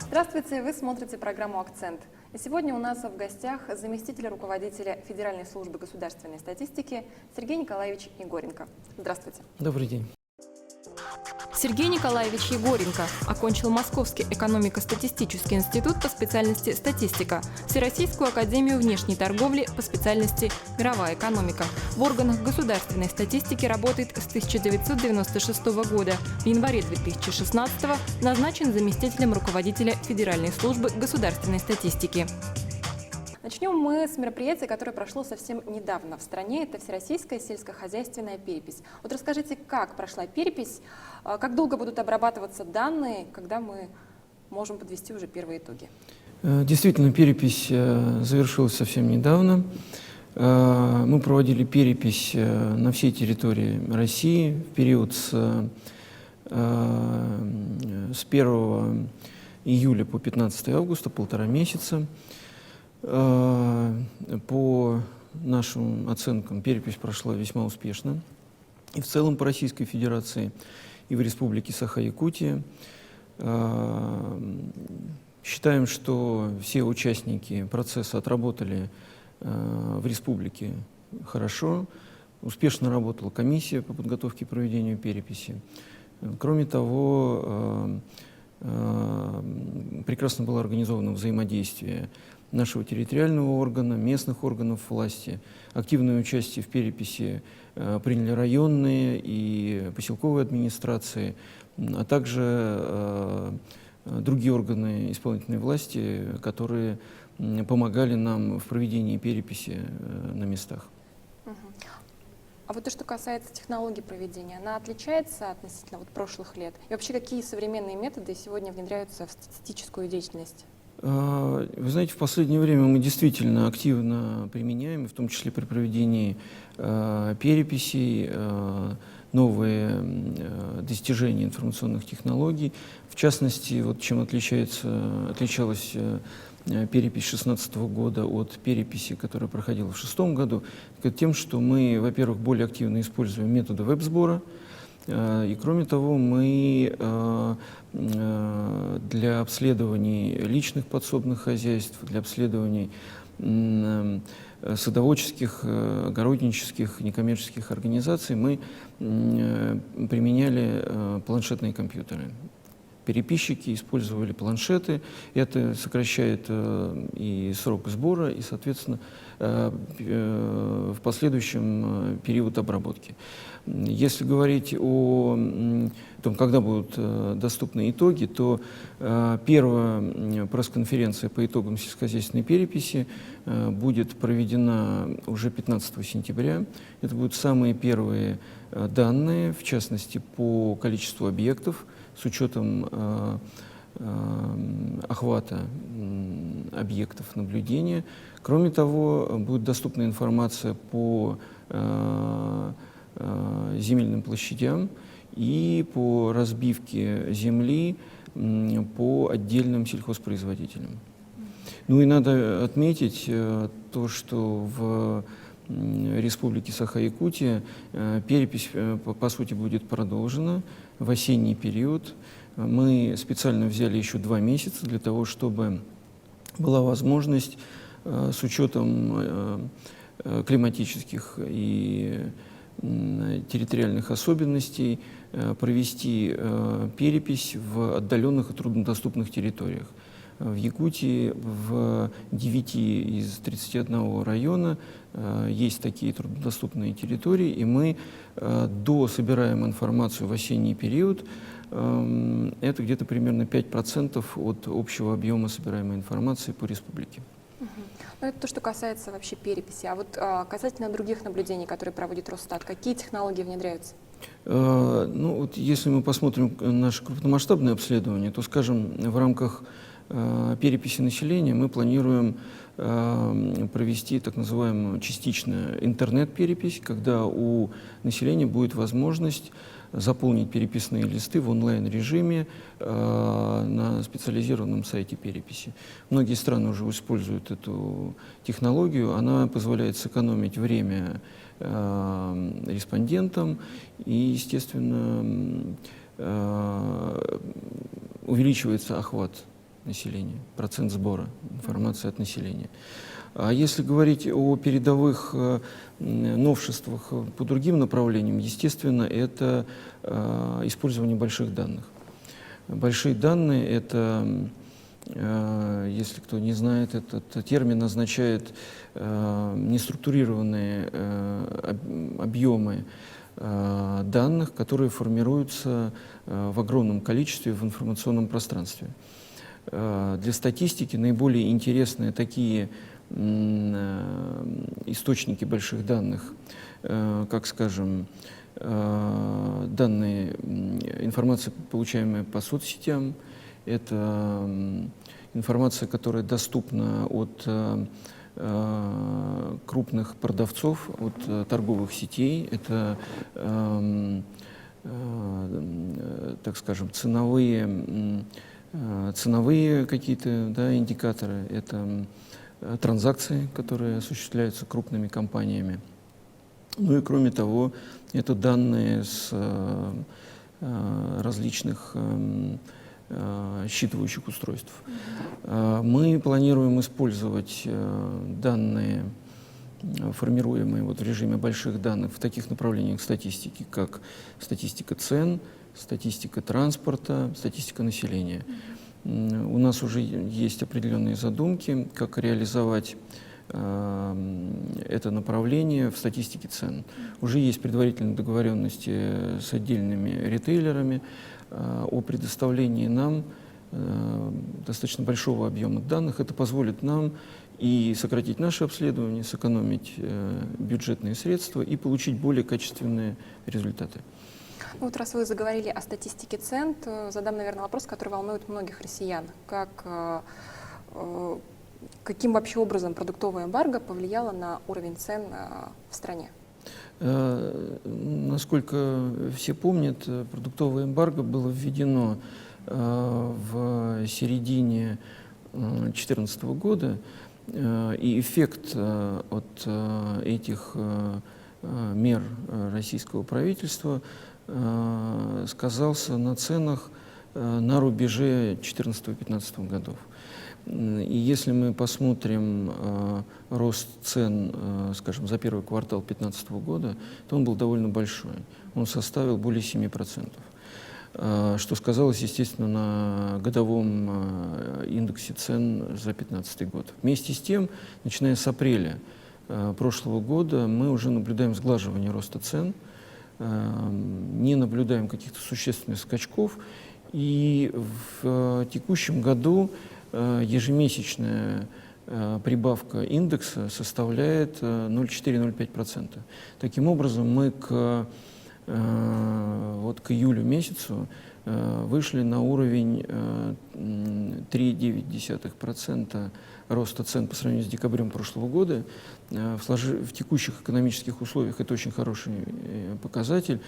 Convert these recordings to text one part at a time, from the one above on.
Здравствуйте, вы смотрите программу «Акцент». И сегодня у нас в гостях заместитель руководителя Федеральной службы государственной статистики Сергей Николаевич Егоренко. Здравствуйте. Добрый день. Сергей Николаевич Егоренко окончил Московский экономико-статистический институт по специальности «Статистика», Всероссийскую академию внешней торговли по специальности «Мировая экономика». В органах государственной статистики работает с 1996 года. В январе 2016 назначен заместителем руководителя Федеральной службы государственной статистики. Начнем мы с мероприятия, которое прошло совсем недавно в стране. Это Всероссийская сельскохозяйственная перепись. Вот расскажите, как прошла перепись, как долго будут обрабатываться данные, когда мы можем подвести уже первые итоги? Действительно, перепись завершилась совсем недавно. Мы проводили перепись на всей территории России в период с 1 июля по 15 августа, 1,5 месяца. По нашим оценкам, перепись прошла весьма успешно. И в целом по Российской Федерации, и в Республике Саха-Якутия. Считаем, что все участники процесса отработали в республике хорошо. Успешно работала комиссия по подготовке и проведению переписи. Кроме того, прекрасно было организовано взаимодействие нашего территориального органа, местных органов власти. Активное участие в переписи приняли районные и поселковые администрации, а также другие органы исполнительной власти, которые помогали нам в проведении переписи на местах. А вот то, что касается технологии проведения, она отличается относительно прошлых лет? И вообще, какие современные методы сегодня внедряются в статистическую деятельность? Вы знаете, в последнее время мы действительно активно применяем, в том числе при проведении переписей, новые достижения информационных технологий. В частности, чем отличалась перепись 2016 года от переписи, которая проходила в 2006 году, это тем, что мы, во-первых, более активно используем методы веб-сбора, и, кроме того, мы для обследований личных подсобных хозяйств, для обследований садоводческих, огороднических, некоммерческих организаций мы применяли планшетные компьютеры. Переписчики использовали планшеты, это сокращает и срок сбора, и, соответственно, в последующем период обработки. Если говорить о том, когда будут доступны итоги, то первая пресс-конференция по итогам сельскохозяйственной переписи будет проведена уже 15 сентября. Это будут самые первые данные, в частности, по количеству объектов, с учетом охвата объектов наблюдения. Кроме того, будет доступна информация по земельным площадям и по разбивке земли по отдельным сельхозпроизводителям. Ну и надо отметить то, что в Республике Саха-Якутия перепись, по сути, будет продолжена в осенний период. Мы специально взяли еще 2 месяца для того, чтобы была возможность с учетом климатических и территориальных особенностей провести перепись в отдаленных и труднодоступных территориях. В Якутии в 9 из 31 района есть такие труднодоступные территории, и мы дособираем информацию в осенний период. Это где-то примерно 5% от общего объема собираемой информации по республике. Ну, это то, что касается вообще переписи. А вот касательно других наблюдений, которые проводит Росстат, какие технологии внедряются? Если мы посмотрим наше крупномасштабное обследование, то, скажем, в рамках переписи населения мы планируем провести так называемую частичную интернет-перепись, когда у населения будет возможность заполнить переписные листы в онлайн-режиме на специализированном сайте переписи. Многие страны уже используют эту технологию, она позволяет сэкономить время респондентам и, естественно, увеличивается охват населения, процент сбора информации от населения. А если говорить о передовых новшествах по другим направлениям, естественно, это использование больших данных. Большие данные — это, если кто не знает, этот термин означает неструктурированные объемы данных, которые формируются в огромном количестве в информационном пространстве. Для статистики наиболее интересные такие источники больших данных, как, скажем, данные, информация, получаемая по соцсетям, это информация, которая доступна от крупных продавцов, от торговых сетей, это, так скажем, ценовые какие-то, да, индикаторы, это транзакции, которые осуществляются крупными компаниями. Ну и кроме того, это данные с различных считывающих устройств. Мы планируем использовать данные, формируемые вот в режиме больших данных, в таких направлениях статистики, как статистика цен, статистика транспорта, статистика населения. У нас уже есть определенные задумки, как реализовать это направление в статистике цен. Уже есть предварительные договоренности с отдельными ритейлерами о предоставлении нам достаточно большого объема данных. Это позволит нам и сократить наше обследование, сэкономить бюджетные средства и получить более качественные результаты. Ну, вот раз вы заговорили о статистике цен, то задам, наверное, вопрос, который волнует многих россиян. Каким вообще образом продуктовое эмбарго повлияло на уровень цен в стране? Насколько все помнят, продуктовое эмбарго было введено в середине 2014 года, и эффект от этих мер российского правительства сказался на ценах на рубеже 2014-2015 годов. И если мы посмотрим рост цен, скажем, за первый квартал 2015 года, то он был довольно большой. Он составил более 7%, что сказалось, естественно, на годовом индексе цен за 2015 год. Вместе с тем, начиная с апреля прошлого года, мы уже наблюдаем сглаживание роста цен, не наблюдаем каких-то существенных скачков, и в текущем году ежемесячная прибавка индекса составляет 0,4-0,5%. Таким образом, мы к июлю месяцу вышли на уровень 3,9% роста цен по сравнению с декабрем прошлого года. В текущих экономических условиях это очень хороший показатель.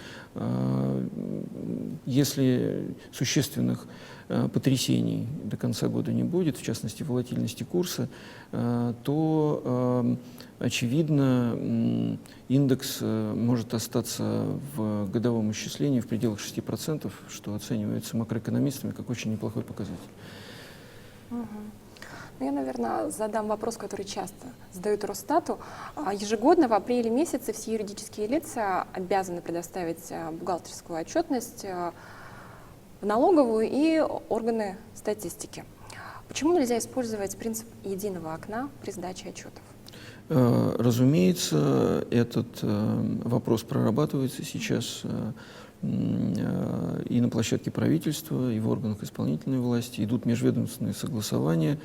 Если существенных потрясений до конца года не будет, в частности волатильности курса, то, очевидно, индекс может остаться в годовом исчислении в пределах 6%, что оценивается макроэкономистами как очень неплохой показатель. Я, наверное, задам вопрос, который часто задают Росстату. Ежегодно в апреле месяце все юридические лица обязаны предоставить бухгалтерскую отчетность в налоговую и органы статистики. Почему нельзя использовать принцип единого окна при сдаче отчетов? Разумеется, этот вопрос прорабатывается сейчас и на площадке правительства, и в органах исполнительной власти. Идут межведомственные согласования.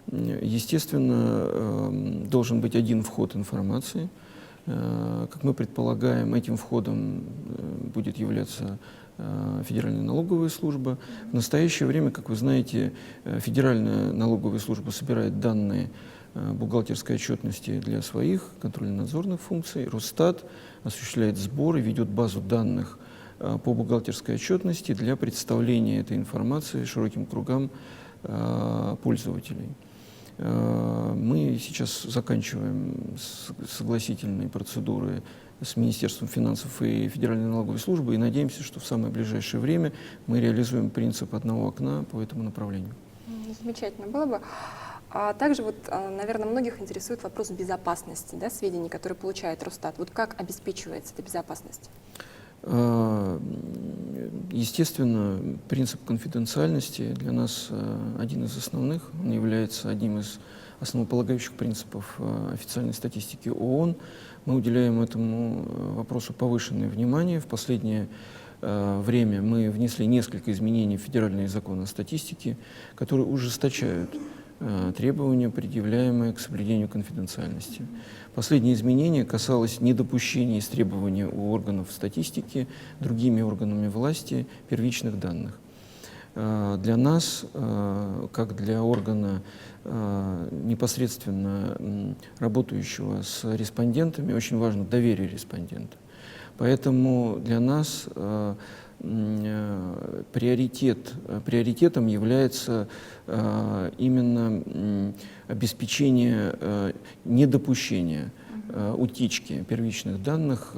Естественно, должен быть один вход информации. Как мы предполагаем, этим входом будет являться Федеральная налоговая служба. В настоящее время, как вы знаете, Федеральная налоговая служба собирает данные бухгалтерской отчетности для своих контрольно-надзорных функций. Росстат осуществляет сбор и ведет базу данных по бухгалтерской отчетности для представления этой информации широким кругам пользователей. Мы сейчас заканчиваем согласительные процедуры с Министерством финансов и Федеральной налоговой службой и надеемся, что в самое ближайшее время мы реализуем принцип одного окна по этому направлению. Замечательно было бы. А также, наверное, многих интересует вопрос безопасности, да, сведений, которые получает Росстат. Вот как обеспечивается эта безопасность? Естественно, принцип конфиденциальности для нас один из основных, он является одним из основополагающих принципов официальной статистики ООН. Мы уделяем этому вопросу повышенное внимание. В последнее время мы внесли несколько изменений в федеральные законы о статистике, которые ужесточают требования, предъявляемые к соблюдению конфиденциальности. Последнее изменение касалось недопущения истребования у органов статистики другими органами власти первичных данных. Для нас, как для органа, непосредственно работающего с респондентами, очень важно доверие респондента. Поэтому для нас приоритетом является именно обеспечение недопущения утечки первичных данных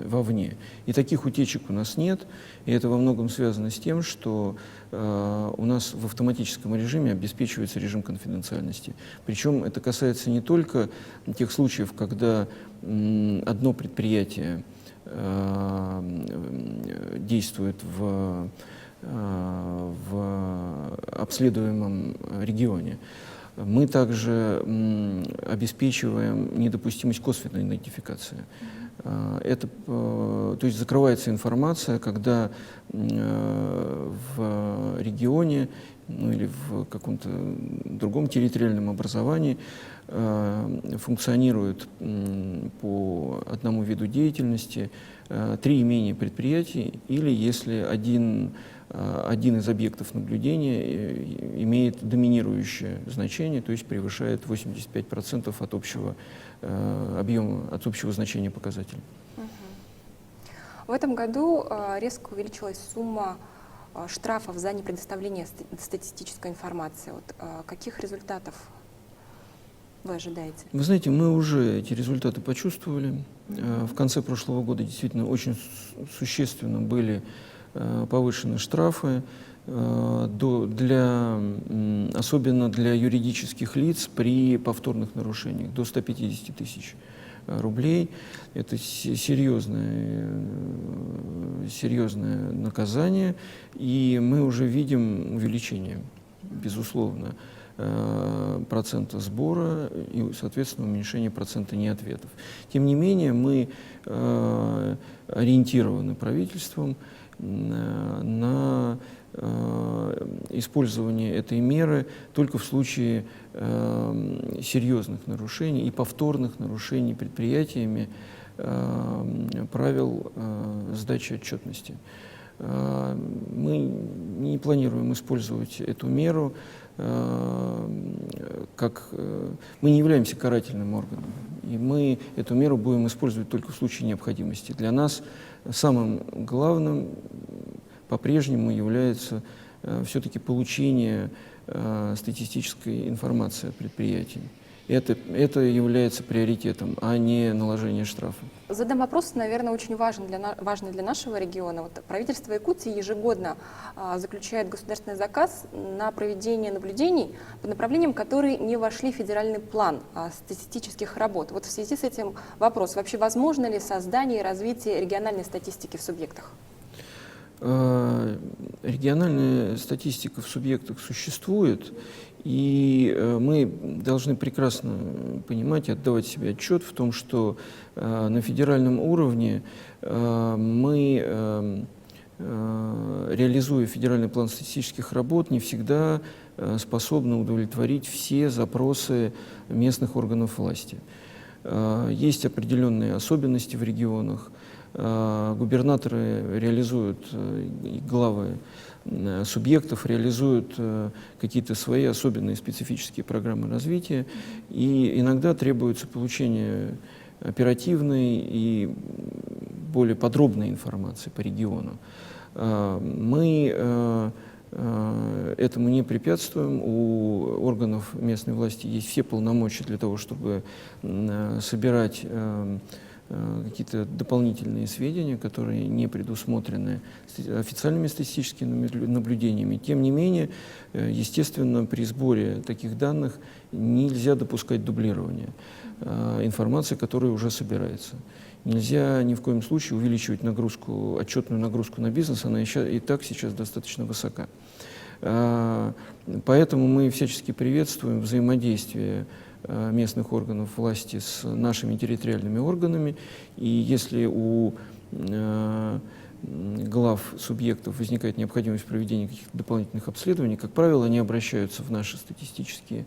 вовне. И таких утечек у нас нет, и это во многом связано с тем, что у нас в автоматическом режиме обеспечивается режим конфиденциальности. Причем это касается не только тех случаев, когда одно предприятие действует в обследуемом регионе. Мы также обеспечиваем недопустимость косвенной идентификации. То есть закрывается информация, когда в регионе или в каком-то другом территориальном образовании функционирует по одному виду деятельности 3 и менее предприятий, или если один из объектов наблюдения имеет доминирующее значение, то есть превышает 85% от общего объема, от общего значения показателей. В этом году резко увеличилась сумма штрафов за непредоставление статистической информации. Каких результатов вы ожидаете? Вы знаете, мы уже эти результаты почувствовали. В конце прошлого года действительно очень существенно были повышены штрафы, особенно для юридических лиц при повторных нарушениях, до 150 тысяч рублей. Это серьезное наказание, и мы уже видим увеличение, безусловно, процента сбора и, соответственно, уменьшение процента неответов. Тем не менее, мы ориентированы правительством на использование этой меры только в случае серьезных нарушений и повторных нарушений предприятиями правил сдачи отчетности. Мы не планируем использовать эту меру, мы не являемся карательным органом, и мы эту меру будем использовать только в случае необходимости. Для нас самым главным по-прежнему является все-таки получение статистической информации о предприятии. Это является приоритетом, а не наложение штрафа. Задам вопрос, наверное, очень важный для нашего региона. Правительство Якутии ежегодно заключает государственный заказ на проведение наблюдений по направлениям, которые не вошли в федеральный план статистических работ. В связи с этим вопрос: вообще возможно ли создание и развитие региональной статистики в субъектах? Региональная статистика в субъектах существует, и мы должны прекрасно понимать и отдавать себе отчет в том, что на федеральном уровне мы, реализуя федеральный план статистических работ, не всегда способны удовлетворить все запросы местных органов власти. Есть определенные особенности в регионах, губернаторы реализуют, и главы субъектов реализуют какие-то свои особенные специфические программы развития, и иногда требуется получение оперативной и более подробной информации по региону. Мы этому не препятствуем. У органов местной власти есть все полномочия для того, чтобы собирать какие-то дополнительные сведения, которые не предусмотрены официальными статистическими наблюдениями. Тем не менее, естественно, при сборе таких данных нельзя допускать дублирования информации, которая уже собирается. Нельзя ни в коем случае увеличивать нагрузку, отчетную нагрузку на бизнес, она и так сейчас достаточно высока. Поэтому мы всячески приветствуем взаимодействие местных органов власти с нашими территориальными органами, и если у глав субъектов возникает необходимость проведения каких-то дополнительных обследований, как правило, они обращаются в наши статистические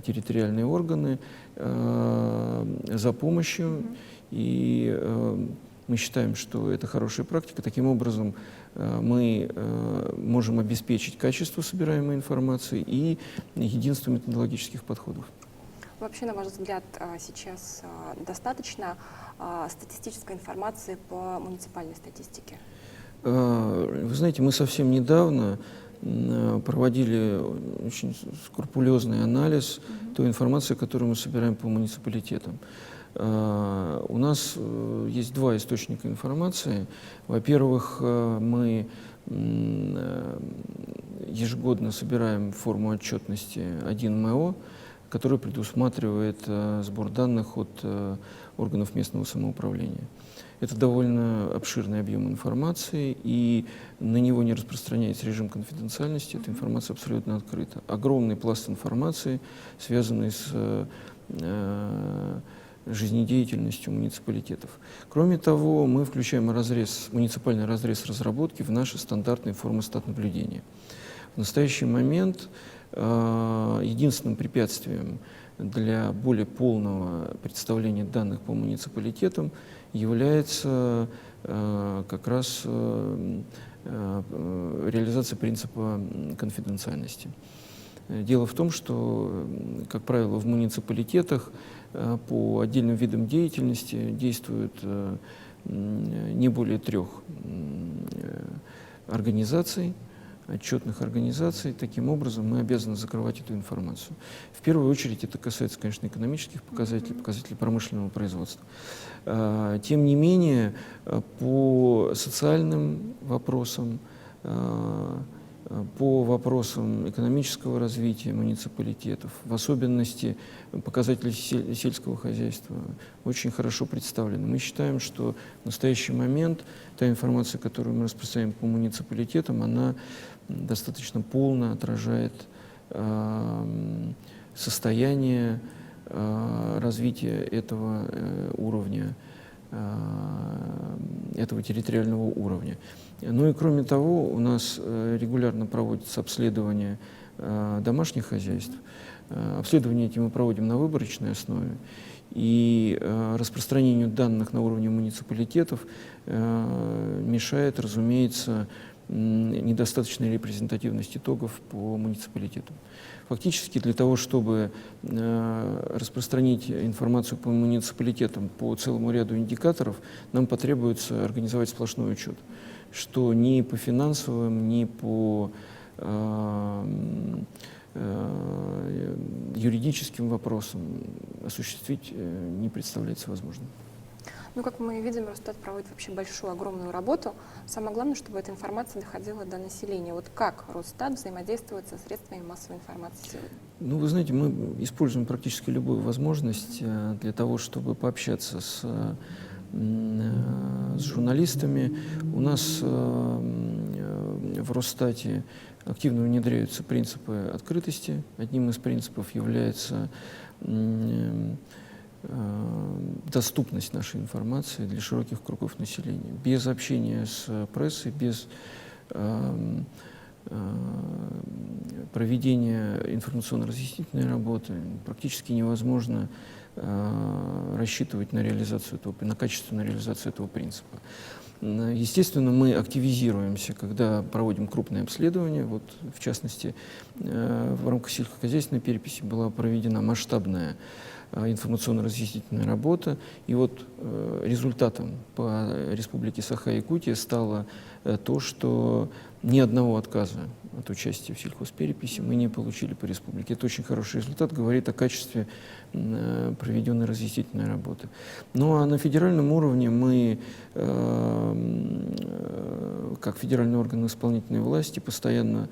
территориальные органы за помощью, и мы считаем, что это хорошая практика. Таким образом, мы можем обеспечить качество собираемой информации и единство методологических подходов. Вообще, на ваш взгляд, сейчас достаточно статистической информации по муниципальной статистике? Вы знаете, мы совсем недавно проводили очень скрупулезный анализ той информации, которую мы собираем по муниципалитетам. У нас есть два источника информации. Во-первых, мы ежегодно собираем форму отчетности 1МО, который предусматривает сбор данных от органов местного самоуправления. Это довольно обширный объем информации, и на него не распространяется режим конфиденциальности, эта информация абсолютно открыта. Огромный пласт информации, связанный с жизнедеятельностью муниципалитетов. Кроме того, мы включаем муниципальный разрез разработки в наши стандартные формы статнаблюдения. В настоящий момент единственным препятствием для более полного представления данных по муниципалитетам является как раз реализация принципа конфиденциальности. Дело в том, что, как правило, в муниципалитетах по отдельным видам деятельности действуют не более 3 организаций, отчетных организаций. Таким образом, мы обязаны закрывать эту информацию. В первую очередь это касается, конечно, экономических показателей, показателей промышленного производства. Тем не менее, по социальным вопросам, по вопросам экономического развития муниципалитетов, в особенности показатели сельского хозяйства, очень хорошо представлены. Мы считаем, что в настоящий момент та информация, которую мы распространяем по муниципалитетам, она достаточно полно отражает состояние развития этого уровня, этого территориального уровня. Ну и кроме того, у нас регулярно проводится обследование домашних хозяйств. Обследование эти мы проводим на выборочной основе. И распространению данных на уровне муниципалитетов мешает, разумеется, недостаточная репрезентативность итогов по муниципалитетам. Фактически для того, чтобы распространить информацию по муниципалитетам по целому ряду индикаторов, нам потребуется организовать сплошной учет, что ни по финансовым, ни по юридическим вопросам осуществить не представляется возможным. Ну, как мы видим, Росстат проводит вообще большую, огромную работу. Самое главное, чтобы эта информация доходила до населения. Вот как Росстат взаимодействует со средствами массовой информации сегодня? Ну, вы знаете, мы используем практически любую возможность для того, чтобы пообщаться с журналистами. У нас в Росстате активно внедряются принципы открытости. Одним из принципов является доступность нашей информации для широких кругов населения. Без общения с прессой, без проведения информационно-разъяснительной работы практически невозможно рассчитывать на реализацию этого, на качественную реализацию этого принципа. Естественно, мы активизируемся, когда проводим крупные обследования. Вот, в частности, в рамках сельскохозяйственной переписи была проведена масштабная информационно-разъяснительная работа. И вот результатом по Республике Саха-Якутия стало то, что ни одного отказа от участия в сельхозпереписи мы не получили по республике. Это очень хороший результат, говорит о качестве проведенной разъяснительной работы. Ну а на федеральном уровне мы, как федеральный орган исполнительной власти, постоянно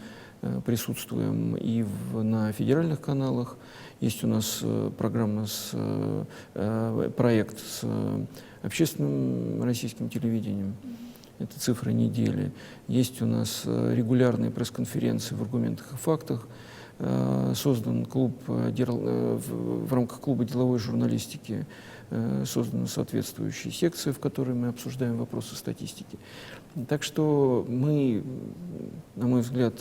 присутствуем и на федеральных каналах. Есть у нас программа, проект с общественным российским телевидением. Это «Цифры недели». Есть у нас регулярные пресс-конференции в «Аргументах и фактах». Создан клуб, в рамках клуба деловой журналистики создана соответствующая секция, в которой мы обсуждаем вопросы статистики. Так что мы, на мой взгляд,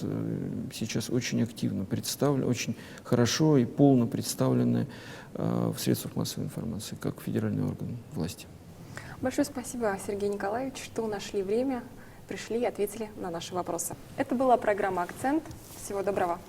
сейчас очень активно представлены, очень хорошо и полно представлены в средствах массовой информации, как федеральный орган власти. Большое спасибо, Сергей Николаевич, что нашли время, пришли и ответили на наши вопросы. Это была программа «Акцент». Всего доброго.